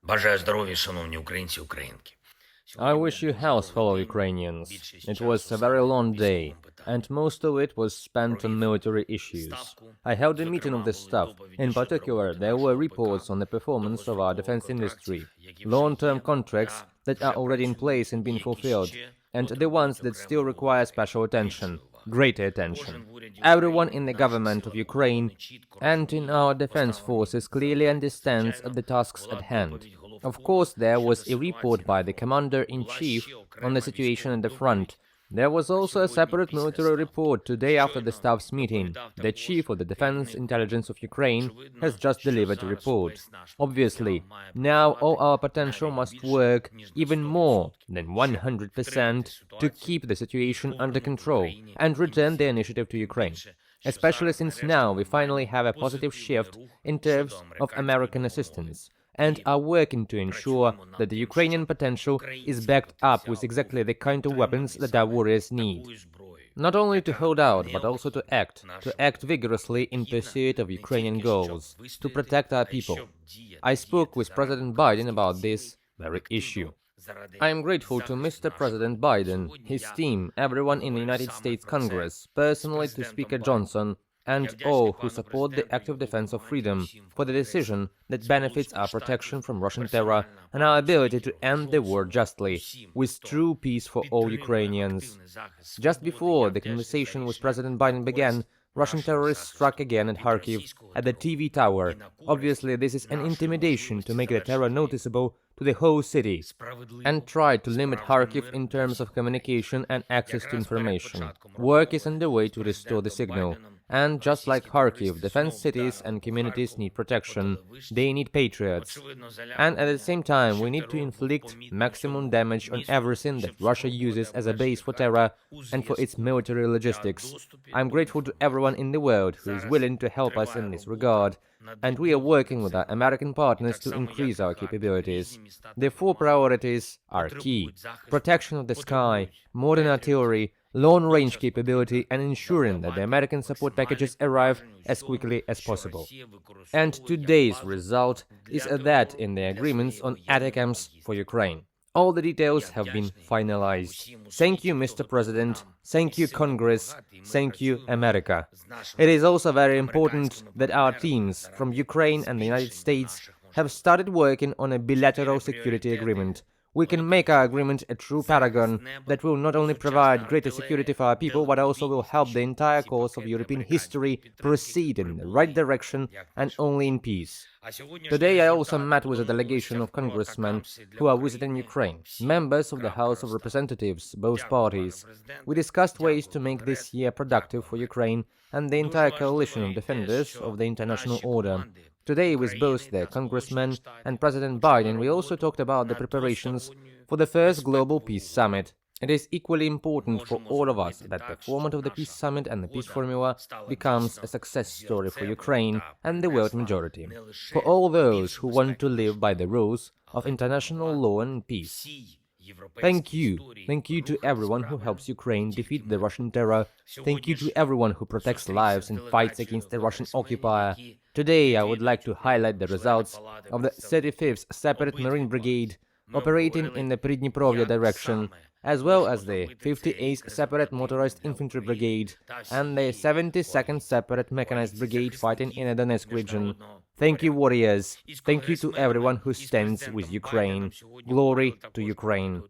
Бажаю здоров'я, шановні українці, українки. I wish you health, fellow Ukrainians. It was a very long day, and most of it was spent on military issues. I held a meeting of the staff. In particular, there were reports on the performance of our defense industry, long-term contracts that are already in place and being fulfilled, and the ones that still require special attention, greater attention. Everyone in the government of Ukraine and in our defense forces clearly understands the tasks at hand. Of course, there was a report by the Commander-in-Chief on the situation at the front. There was also a separate military report today after the staff's meeting. The Chief of the Defense Intelligence of Ukraine has just delivered a report. Obviously, now all our potential must work even more than 100% to keep the situation under control and return the initiative to Ukraine. Especially since now we finally have a positive shift in terms of American assistance, and are working to ensure that the Ukrainian potential is backed up with exactly the kind of weapons that our warriors need. Not only to hold out, but also to act vigorously in pursuit of Ukrainian goals, to protect our people. I spoke with President Biden about this very issue. I am grateful to Mr. President Biden, his team, everyone in the United States Congress, personally to Speaker Johnson, and all who support the active defense of freedom for the decision that benefits our protection from Russian terror and our ability to end the war justly, with true peace for all Ukrainians. Just before the conversation with President Biden began, Russian terrorists struck again at Kharkiv, at the TV tower. Obviously, this is an intimidation to make the terror noticeable to the whole city, and tried to limit Kharkiv in terms of communication and access to information. Work is underway to restore the signal. And just like Kharkiv, defense cities and communities need protection. They need patriots. And at the same time, we need to inflict maximum damage on everything that Russia uses as a base for terror and for its military logistics. I'm grateful to everyone in the world who is willing to help us in this regard, and we are working with our American partners to increase our capabilities. The four priorities are key: protection of the sky, modern artillery, long-range capability, and ensuring that the American support packages arrive as quickly as possible. And today's result is that in the agreements on ATACMS for Ukraine. All the details have been finalized. Thank you, Mr. President. Thank you, Congress. Thank you, America. It is also very important that our teams from Ukraine and the United States have started working on a bilateral security agreement. We can make our agreement a true paragon that will not only provide greater security for our people, but also will help the entire course of European history proceed in the right direction and only in peace. Today I also met with a delegation of congressmen who are visiting Ukraine, members of the House of Representatives, both parties. We discussed ways to make this year productive for Ukraine and the entire coalition of defenders of the international order. Today, with both the congressmen and President Biden, we also talked about the preparations for the first Global Peace Summit. It is equally important for all of us that the format of the Peace Summit and the Peace Formula becomes a success story for Ukraine and the world majority, for all those who want to live by the rules of international law and peace. Thank you. Thank you to everyone who helps Ukraine defeat the Russian terror. Thank you to everyone who protects lives and fights against the Russian occupier. Today, I would like to highlight the results of the 35th Separate Marine Brigade operating in the Pridniprovia direction, as well as the 58th Separate Motorized Infantry Brigade and the 72nd Separate Mechanized Brigade fighting in the Donetsk region. Thank you, warriors. Thank you to everyone who stands with Ukraine. Glory to Ukraine.